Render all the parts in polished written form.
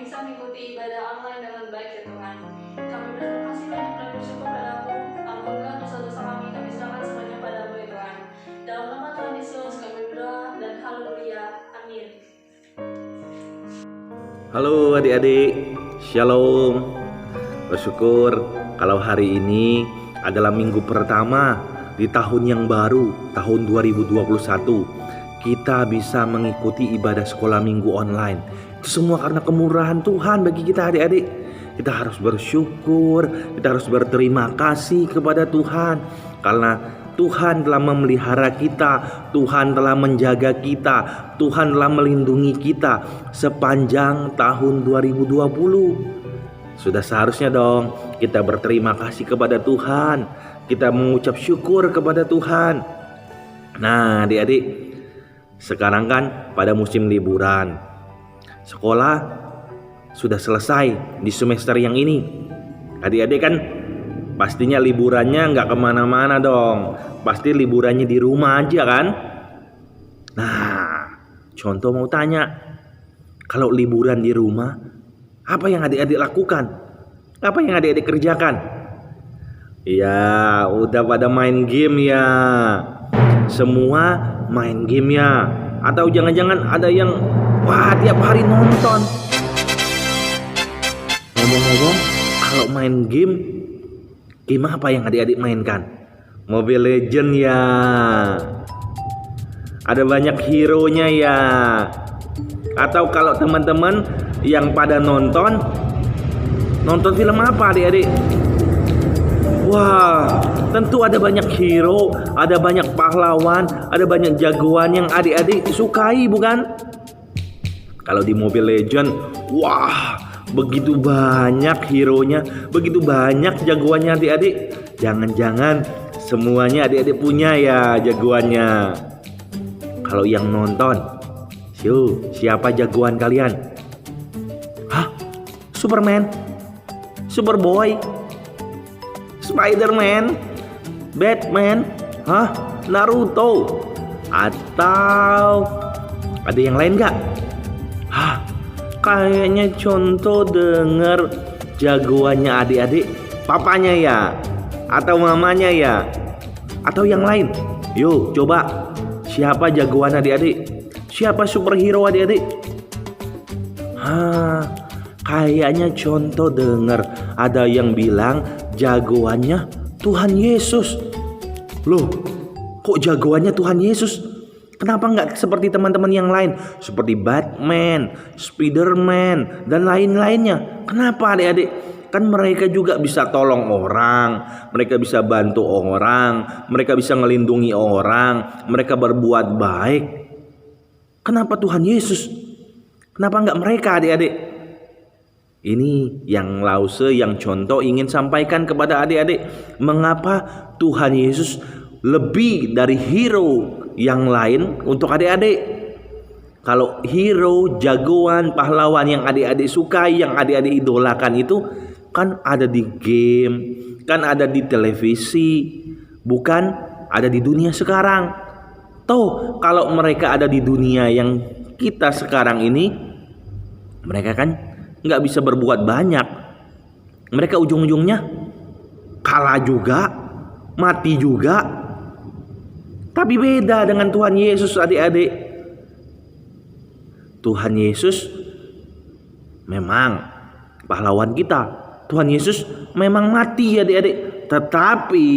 bisa mengikuti ibadah online dengan baik ya Tuhan. Kami berterima kasih banyak dan bersyukur padamu. Ampunkan dosa-dosa kami serahkan semuanya padamu ya Tuhan. Dalam nama Tuhan Yesus kami berdoa dan haleluya. Amin. Halo adik-adik, shalom. Bersyukur kalau hari ini adalah minggu pertama di tahun yang baru, tahun 2021. Kita bisa mengikuti ibadah sekolah minggu online. Itu semua karena kemurahan Tuhan bagi kita adik-adik. Kita harus bersyukur, kita harus berterima kasih kepada Tuhan. Karena Tuhan telah memelihara kita, Tuhan telah menjaga kita, Tuhan telah melindungi kita sepanjang tahun 2020. Sudah seharusnya dong kita berterima kasih kepada Tuhan, kita mengucap syukur kepada Tuhan. Nah adik-adik, sekarang kan pada musim liburan, sekolah sudah selesai di semester yang ini. Adik-adik kan pastinya liburannya nggak kemana-mana dong, pasti liburannya di rumah aja kan. Nah contoh mau tanya, kalau liburan di rumah, apa yang adik-adik lakukan? Apa yang adik-adik kerjakan? Ya udah pada main game ya. Semua main game ya. Atau jangan-jangan ada yang tiap hari nonton. Ngomong-ngomong, kalau main game apa yang adik-adik mainkan? Mobile Legends ya. Ada banyak hero-nya ya. Atau kalau teman-teman yang pada nonton film apa adik-adik? Wah, tentu ada banyak hero, ada banyak pahlawan, ada banyak jagoan yang adik-adik sukai, bukan? Kalau di Mobile Legends, wah, begitu banyak hero-nya, begitu banyak jagoannya adik-adik. Jangan-jangan semuanya adik-adik punya ya jagoannya. Kalau yang nonton, siapa jagoan kalian? Hah? Superman? Superboy? Spiderman? Batman? Hah? Naruto? Atau ada yang lain gak? Hah? Kayaknya contoh denger jagoannya adik-adik papanya ya? Atau mamanya ya? Atau yang lain? Yuk coba, siapa jagoan adik-adik? Siapa superhero adik-adik? Kayaknya contoh denger ada yang bilang jagoannya Tuhan Yesus. Loh, kok jagoannya Tuhan Yesus? Kenapa nggak seperti teman-teman yang lain, seperti Batman, Spiderman, dan lain-lainnya? Kenapa adik-adik? Kan mereka juga bisa tolong orang, mereka bisa bantu orang, mereka bisa melindungi orang, mereka berbuat baik. Kenapa Tuhan Yesus? Kenapa nggak mereka adik-adik? Ini yang Lause, yang contoh ingin sampaikan kepada adik-adik. Mengapa Tuhan Yesus lebih dari hero yang lain untuk adik-adik? Kalau hero, jagoan, pahlawan yang adik-adik sukai, yang adik-adik idolakan itu kan ada di game, kan ada di televisi, bukan ada di dunia sekarang. Tuh, kalau mereka ada di dunia yang kita sekarang ini, mereka kan nggak bisa berbuat banyak. Mereka ujung-ujungnya kalah juga, mati juga. Tapi beda dengan Tuhan Yesus adik-adik. Tuhan Yesus memang pahlawan kita. Tuhan Yesus memang mati adik-adik. Tetapi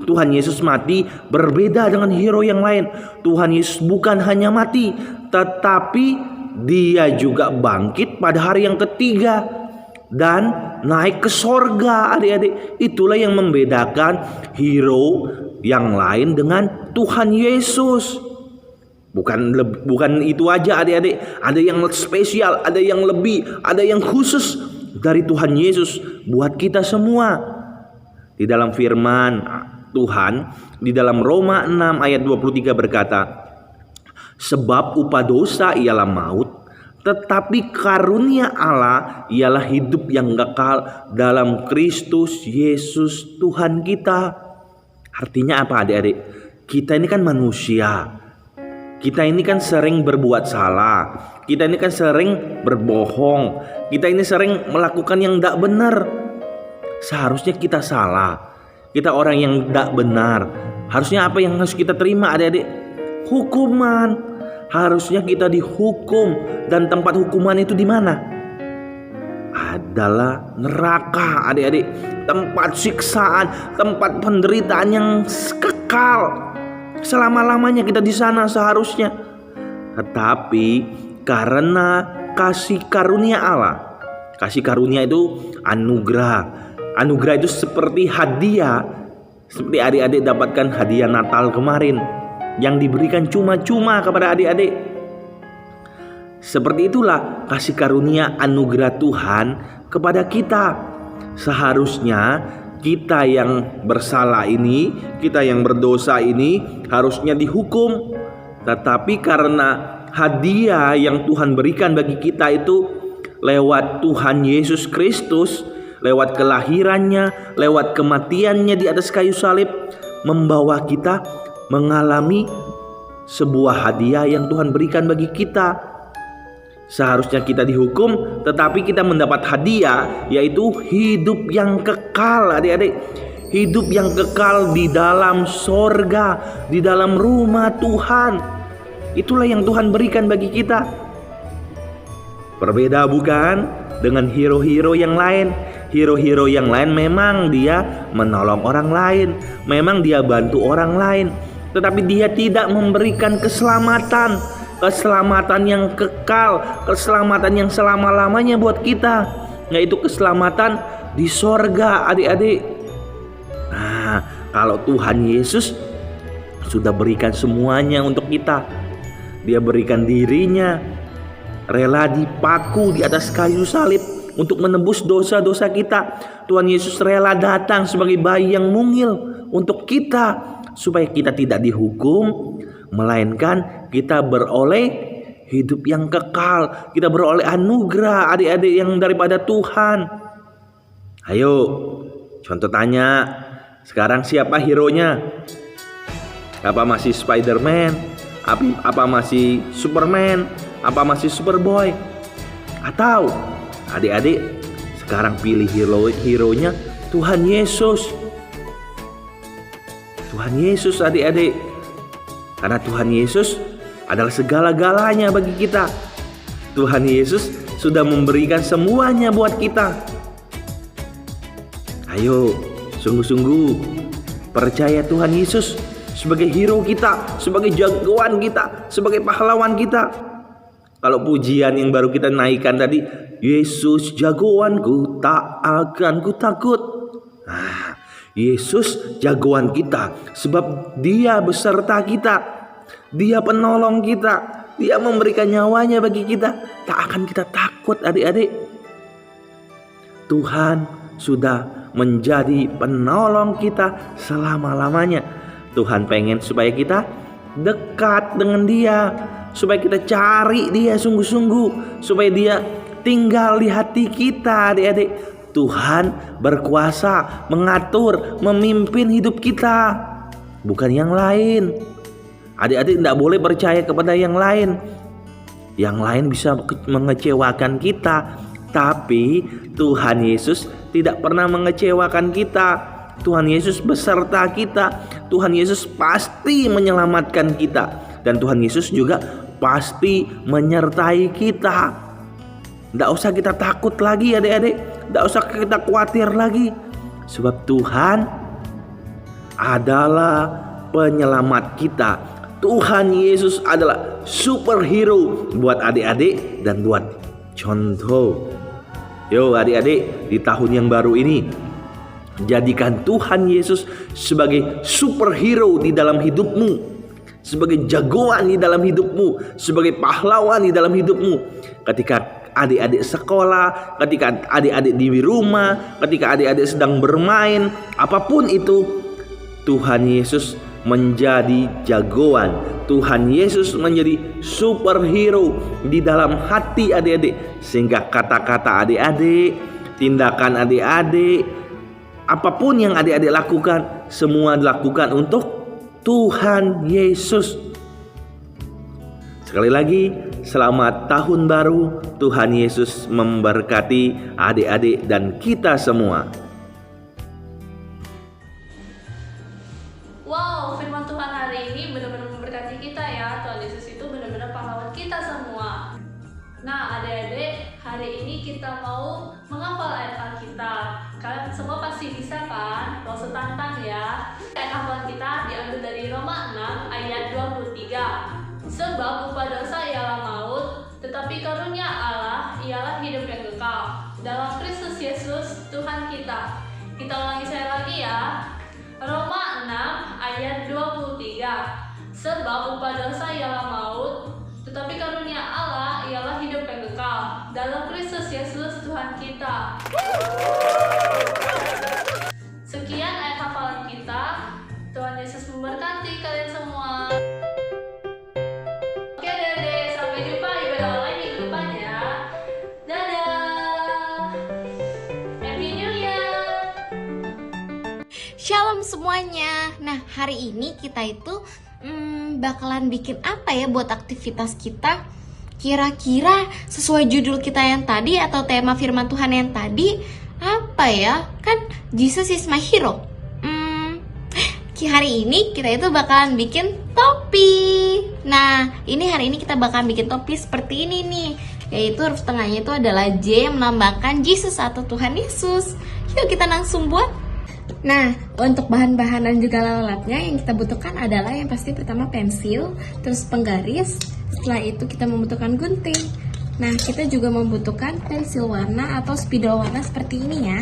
Tuhan Yesus mati berbeda dengan hero yang lain. Tuhan Yesus bukan hanya mati, tetapi Dia juga bangkit pada hari yang ketiga dan naik ke sorga adik-adik. Itulah yang membedakan hero yang lain dengan Tuhan Yesus. Bukan itu aja adik-adik. Ada yang spesial, ada yang lebih, ada yang khusus dari Tuhan Yesus buat kita semua. Di dalam firman Tuhan, di dalam Roma 6 ayat 23 berkata, sebab upah dosa ialah maut, tetapi karunia Allah ialah hidup yang kekal dalam Kristus Yesus Tuhan kita. Artinya apa adik-adik? Kita ini kan manusia. Kita ini kan sering berbuat salah. Kita ini kan sering berbohong. Kita ini sering melakukan yang tidak benar. Seharusnya kita salah. Kita orang yang tidak benar. Harusnya apa yang harus kita terima adik-adik? Hukuman. Harusnya kita dihukum. Dan tempat hukuman itu di mana? Adalah neraka adik-adik. Tempat siksaan, tempat penderitaan yang kekal. Selama-lamanya kita di sana seharusnya. Tetapi karena kasih karunia Allah. Kasih karunia itu anugerah. Anugerah itu seperti hadiah. Seperti adik-adik dapatkan hadiah Natal kemarin yang diberikan cuma-cuma kepada adik-adik. Seperti itulah kasih karunia anugerah Tuhan kepada kita. Seharusnya kita yang bersalah ini, kita yang berdosa ini harusnya dihukum. Tetapi karena hadiah yang Tuhan berikan bagi kita itu lewat Tuhan Yesus Kristus, lewat kelahirannya, lewat kematiannya di atas kayu salib, membawa kita mengalami sebuah hadiah yang Tuhan berikan bagi kita. Seharusnya kita dihukum, tetapi kita mendapat hadiah, yaitu hidup yang kekal adik-adik. Hidup yang kekal di dalam sorga, di dalam rumah Tuhan. Itulah yang Tuhan berikan bagi kita. Berbeda bukan dengan hero-hero yang lain. Hero-hero yang lain memang dia menolong orang lain, memang dia bantu orang lain, tetapi dia tidak memberikan keselamatan. Keselamatan yang kekal, keselamatan yang selama-lamanya buat kita, yaitu keselamatan di sorga adik-adik. Nah, kalau Tuhan Yesus sudah berikan semuanya untuk kita, Dia berikan dirinya, rela dipaku di atas kayu salib untuk menebus dosa-dosa kita. Tuhan Yesus rela datang sebagai bayi yang mungil untuk kita, supaya kita tidak dihukum, melainkan kita beroleh hidup yang kekal. Kita beroleh anugerah adik-adik yang daripada Tuhan. Ayo, contoh tanya, sekarang siapa hero-nya? Apa masih Spider-Man? Apa masih Superman? Apa masih Superboy? Atau adik-adik sekarang pilih hero-nya Tuhan Yesus. Tuhan Yesus adik-adik. Karena Tuhan Yesus adalah segala-galanya bagi kita. Tuhan Yesus sudah memberikan semuanya buat kita. Ayo, sungguh-sungguh percaya Tuhan Yesus sebagai hero kita, sebagai jagoan kita, sebagai pahlawan kita. Kalau pujian yang baru kita naikkan tadi, Yesus jagoanku, tak akan ku takut. Nah, Yesus jagoan kita sebab Dia beserta kita. Dia penolong kita. Dia memberikan nyawanya bagi kita. Tak akan kita takut adik-adik. Tuhan sudah menjadi penolong kita selama-lamanya. Tuhan pengen supaya kita dekat dengan Dia, supaya kita cari Dia sungguh-sungguh, supaya Dia tinggal di hati kita adik-adik. Tuhan berkuasa mengatur, memimpin hidup kita, bukan yang lain. Adik-adik tidak boleh percaya kepada yang lain. Yang lain bisa mengecewakan kita, tapi Tuhan Yesus tidak pernah mengecewakan kita. Tuhan Yesus beserta kita. Tuhan Yesus pasti menyelamatkan kita, dan Tuhan Yesus juga pasti menyertai kita. Tidak usah kita takut lagi adik-adik. Tidak usah kita khawatir lagi. Sebab Tuhan adalah penyelamat kita. Tuhan Yesus adalah superhero buat adik-adik dan buat contoh. Yo adik-adik, di tahun yang baru ini, jadikan Tuhan Yesus sebagai superhero di dalam hidupmu, sebagai jagoan di dalam hidupmu, sebagai pahlawan di dalam hidupmu. Ketika adik-adik sekolah, ketika adik-adik di rumah, ketika adik-adik sedang bermain, apapun itu, Tuhan Yesus menjadi jagoan. Tuhan Yesus menjadi superhero di dalam hati adik-adik, sehingga kata-kata adik-adik, tindakan adik-adik, apapun yang adik-adik lakukan, semua dilakukan untuk Tuhan Yesus. Sekali lagi, selamat tahun baru. Tuhan Yesus memberkati adik-adik dan kita semua. Wow, firman Tuhan hari ini benar-benar memberkati kita ya. Tuhan Yesus itu benar-benar pahlawan kita semua. Nah, adik-adik, hari ini kita mau menghafal ayat Alkitab. Kalian semua pasti bisa kan? Gak usah tantang ya. Ayat hafalan kita diambil dari Roma 6 ayat 23. Sebab upah dosa ialah maut, tetapi karunia Allah ialah hidup yang kekal dalam Kristus Yesus Tuhan kita. Kita ulangi sekali lagi ya. Roma 6 ayat 23. Sebab upah dosa ialah maut, tetapi karunia Allah ialah hidup yang kekal dalam Kristus Yesus Tuhan kita. Sekian ayat hafalan kita. Tuhan Yesus memberkati kalian semua. Oke deh, sampai jumpa di ibadah online minggu depan ya. Dadah. Happy New Year. Shalom semuanya. Nah, hari ini kita itu bakalan bikin apa ya buat aktivitas kita? Kira-kira sesuai judul kita yang tadi atau tema firman Tuhan yang tadi apa ya? Kan Jesus is my hero. Hari ini kita itu bakalan bikin topi. Nah, hari ini kita bakalan bikin topi seperti ini nih. Yaitu huruf tengahnya itu adalah J yang melambangkan Jesus atau Tuhan Yesus. Yuk kita langsung buat. Nah, untuk bahan-bahan dan juga alat-alatnya yang kita butuhkan adalah yang pasti pertama pensil, terus penggaris. Setelah itu kita membutuhkan gunting. Nah, kita juga membutuhkan pensil warna atau spidol warna seperti ini ya.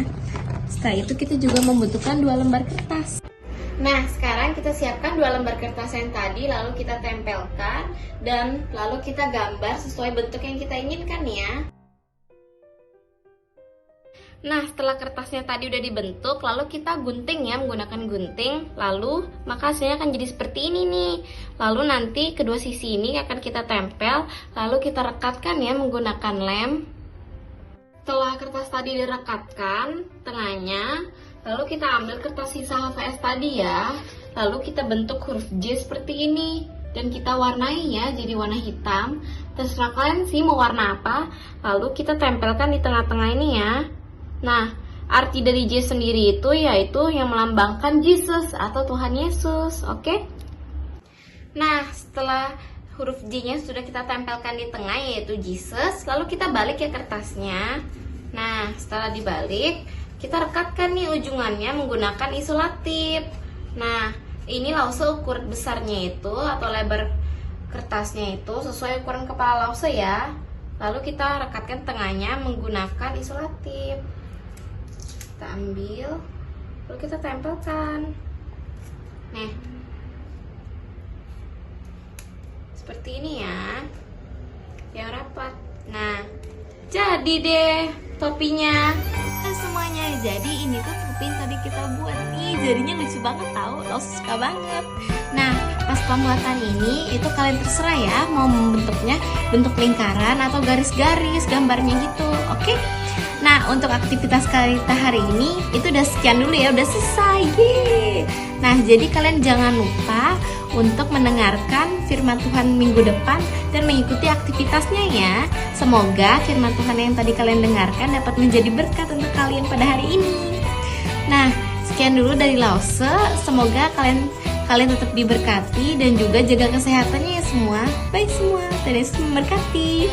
Setelah itu kita juga membutuhkan 2 lembar kertas. Nah, sekarang kita siapkan 2 lembar kertas yang tadi, lalu kita tempelkan dan lalu kita gambar sesuai bentuk yang kita inginkan ya. Nah, setelah kertasnya tadi udah dibentuk, lalu kita gunting ya, menggunakan gunting. Lalu, maka hasilnya akan jadi seperti ini nih. Lalu nanti kedua sisi ini akan kita tempel, lalu kita rekatkan ya menggunakan lem. Setelah kertas tadi direkatkan tengahnya, lalu kita ambil kertas sisa HVS tadi ya. Lalu kita bentuk huruf J seperti ini. Dan kita warnai ya, jadi warna hitam. Terserah kalian sih mau warna apa. Lalu kita tempelkan di tengah-tengah ini ya. Nah, arti dari J sendiri itu yaitu yang melambangkan Jesus atau Tuhan Yesus, oke? Nah, setelah huruf J-nya sudah kita tempelkan di tengah yaitu Jesus, lalu kita balik ya kertasnya. Nah, setelah dibalik, kita rekatkan nih ujungannya menggunakan isolatif. Nah, ini lause ukuran besarnya itu atau lebar kertasnya itu sesuai ukuran kepala lause ya. Lalu kita rekatkan tengahnya menggunakan isolatif. Kita ambil, lalu kita tempelkan. Nih, seperti ini ya, yang rapat. Nah, jadi deh topinya. Nah semuanya, jadi ini tuh topi yang tadi kita buat nih. Jadinya lucu banget tau, lo suka banget. Nah, pas pembuatan ini itu kalian terserah ya mau membentuknya bentuk lingkaran atau garis-garis gambarnya gitu, oke? Nah, untuk aktivitas kita hari ini itu udah sekian dulu ya, udah selesai. Yeay. Nah, jadi kalian jangan lupa untuk mendengarkan firman Tuhan minggu depan dan mengikuti aktivitasnya ya. Semoga firman Tuhan yang tadi kalian dengarkan dapat menjadi berkat untuk kalian pada hari ini. Nah, sekian dulu dari Lause. Semoga kalian tetap diberkati dan juga jaga kesehatannya ya semua. Bye semua, Tuhan Yesus memberkati.